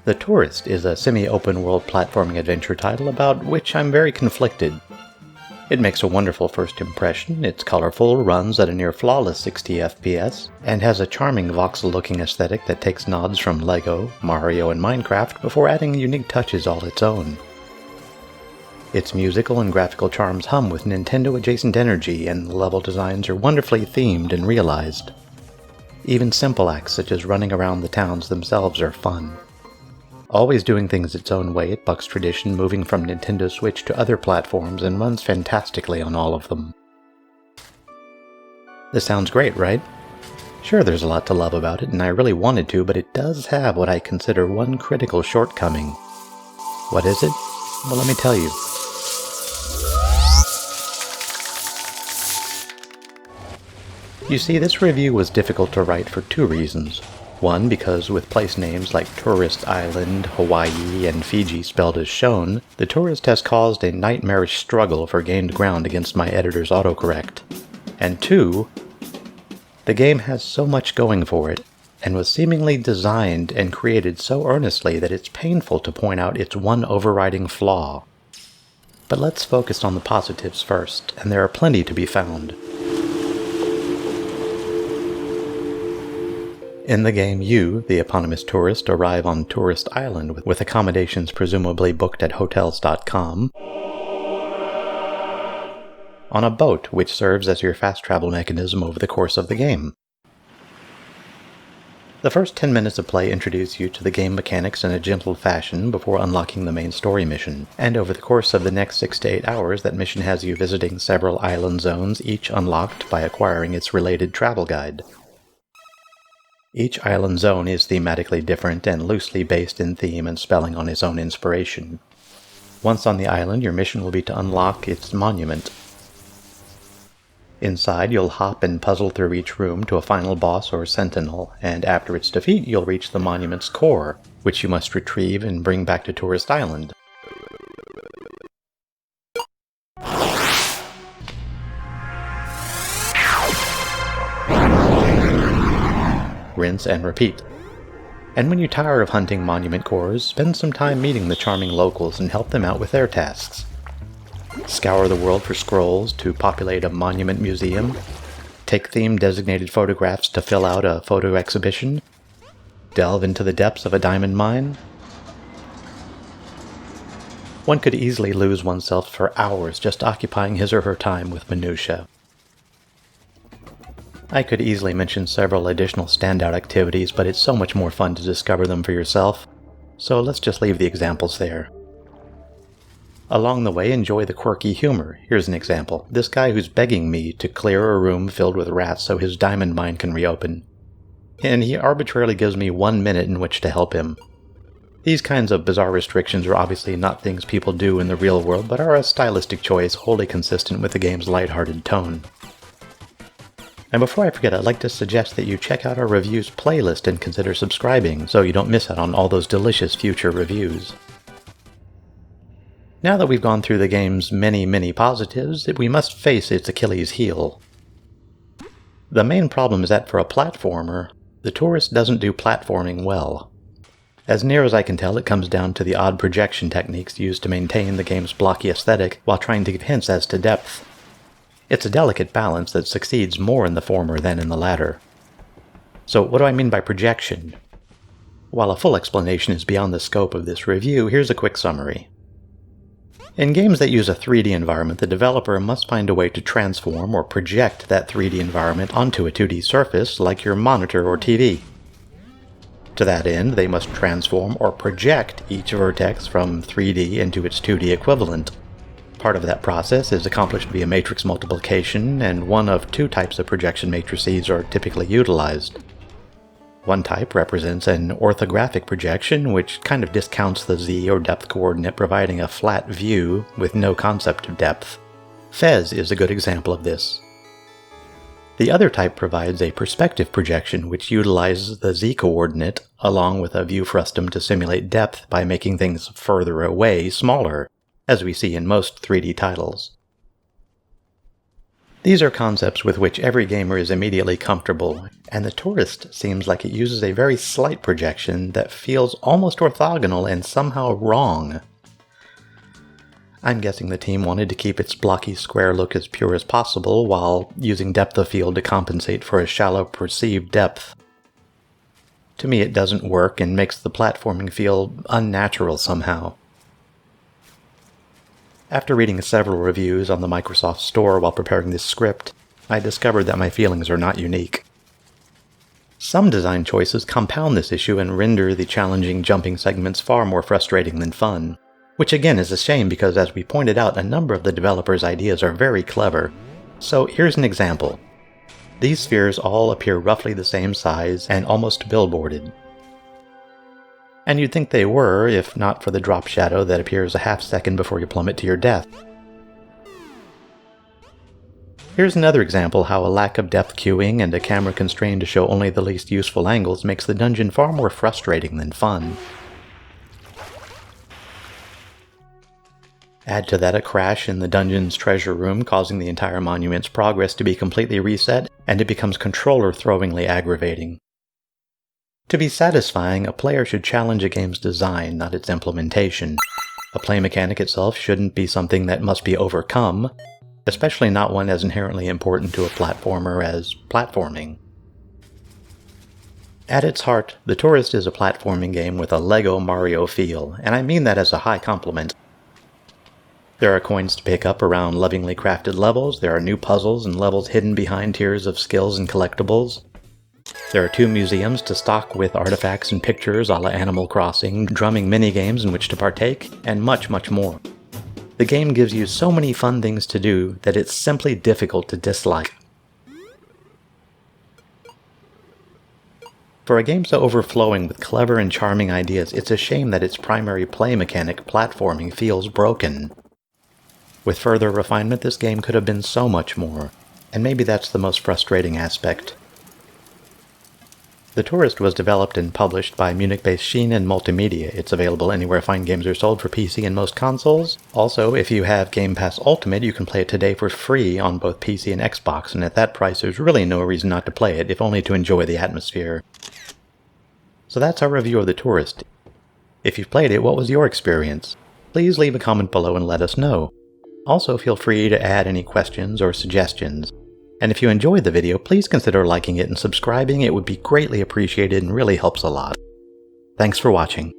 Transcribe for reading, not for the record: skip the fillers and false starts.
The Tourist is a semi-open-world platforming adventure title about which I'm very conflicted. It makes a wonderful first impression, it's colorful, runs at a near flawless 60 FPS, and has a charming voxel-looking aesthetic that takes nods from LEGO, Mario, and Minecraft before adding unique touches all its own. Its musical and graphical charms hum with Nintendo-adjacent energy, and the level designs are wonderfully themed and realized. Even simple acts such as running around the towns themselves are fun. Always doing things its own way, it bucks tradition, moving from Nintendo Switch to other platforms and runs fantastically on all of them. This sounds great, right? Sure, there's a lot to love about it, and I really wanted to, but it does have what I consider one critical shortcoming. What is it? Well, let me tell you. You see, this review was difficult to write for two reasons. One, because with place names like Touryst Island, Hawaii, and Fiji spelled as shown, the Tourist has caused a nightmarish struggle for gained ground against my editor's autocorrect. And two, the game has so much going for it, and was seemingly designed and created so earnestly that it's painful to point out its one overriding flaw. But let's focus on the positives first, and there are plenty to be found. In the game, you, the eponymous tourist, arrive on Touryst Island with accommodations presumably booked at Hotels.com on a boat which serves as your fast travel mechanism over the course of the game. The first 10 minutes of play introduce you to the game mechanics in a gentle fashion before unlocking the main story mission, and over the course of the next 6 to 8 hours that mission has you visiting several island zones, each unlocked by acquiring its related travel guide. Each island zone is thematically different and loosely based in theme and spelling on its own inspiration. Once on the island, your mission will be to unlock its monument. Inside, you'll hop and puzzle through each room to a final boss or sentinel, and after its defeat, you'll reach the monument's core, which you must retrieve and bring back to Touryst Island. Rinse and repeat. And when you tire of hunting monument cores, spend some time meeting the charming locals and help them out with their tasks. Scour the world for scrolls to populate a monument museum, take theme-designated photographs to fill out a photo exhibition, delve into the depths of a diamond mine. One could easily lose oneself for hours just occupying his or her time with minutiae. I could easily mention several additional standout activities, but it's so much more fun to discover them for yourself, so let's just leave the examples there. Along the way, enjoy the quirky humor. Here's an example. This guy who's begging me to clear a room filled with rats so his diamond mine can reopen. And he arbitrarily gives me 1 minute in which to help him. These kinds of bizarre restrictions are obviously not things people do in the real world, but are a stylistic choice wholly consistent with the game's lighthearted tone. And before I forget, I'd like to suggest that you check out our reviews playlist and consider subscribing so you don't miss out on all those delicious future reviews. Now that we've gone through the game's many positives, we must face its Achilles heel. The main problem is that for a platformer, the Tourist doesn't do platforming well. As near as I can tell, it comes down to the odd projection techniques used to maintain the game's blocky aesthetic while trying to give hints as to depth. It's a delicate balance that succeeds more in the former than in the latter. So what do I mean by projection? While a full explanation is beyond the scope of this review, here's a quick summary. In games that use a 3D environment, the developer must find a way to transform or project that 3D environment onto a 2D surface like your monitor or TV. To that end, they must transform or project each vertex from 3D into its 2D equivalent. Part of that process is accomplished via matrix multiplication, and one of two types of projection matrices are typically utilized. One type represents an orthographic projection, which kind of discounts the z or depth coordinate, providing a flat view with no concept of depth. Fez is a good example of this. The other type provides a perspective projection, which utilizes the z-coordinate along with a view frustum to simulate depth by making things further away smaller, as we see in most 3D titles. These are concepts with which every gamer is immediately comfortable, and the Touryst seems like it uses a very slight projection that feels almost orthogonal and somehow wrong. I'm guessing the team wanted to keep its blocky square look as pure as possible while using depth of field to compensate for a shallow perceived depth. To me it doesn't work and makes the platforming feel unnatural somehow. After reading several reviews on the Microsoft Store while preparing this script, I discovered that my feelings are not unique. Some design choices compound this issue and render the challenging jumping segments far more frustrating than fun, which again is a shame because, as we pointed out, a number of the developers' ideas are very clever. So here's an example. These spheres all appear roughly the same size and almost billboarded. And you'd think they were, if not for the drop shadow that appears a half second before you plummet to your death. Here's another example how a lack of depth queuing and a camera constrained to show only the least useful angles makes the dungeon far more frustrating than fun. Add to that a crash in the dungeon's treasure room, causing the entire monument's progress to be completely reset, and it becomes controller-throwingly aggravating. To be satisfying, a player should challenge a game's design, not its implementation. A play mechanic itself shouldn't be something that must be overcome, especially not one as inherently important to a platformer as platforming. At its heart, The Touryst is a platforming game with a Lego Mario feel, and I mean that as a high compliment. There are coins to pick up around lovingly crafted levels, there are new puzzles and levels hidden behind tiers of skills and collectibles. There are 2 museums to stock with artifacts and pictures a la Animal Crossing, drumming minigames in which to partake, and much, much more. The game gives you so many fun things to do that it's simply difficult to dislike. For a game so overflowing with clever and charming ideas, it's a shame that its primary play mechanic, platforming, feels broken. With further refinement, this game could have been so much more, and maybe that's the most frustrating aspect. The Touryst was developed and published by Munich-based Schienen Multimedia. It's available anywhere fine games are sold for PC and most consoles. Also, if you have Game Pass Ultimate, you can play it today for free on both PC and Xbox, and at that price there's really no reason not to play it, if only to enjoy the atmosphere. So that's our review of The Touryst. If you've played it, what was your experience? Please leave a comment below and let us know. Also, feel free to add any questions or suggestions. And if you enjoyed the video, please consider liking it and subscribing. It would be greatly appreciated and really helps a lot. Thanks for watching.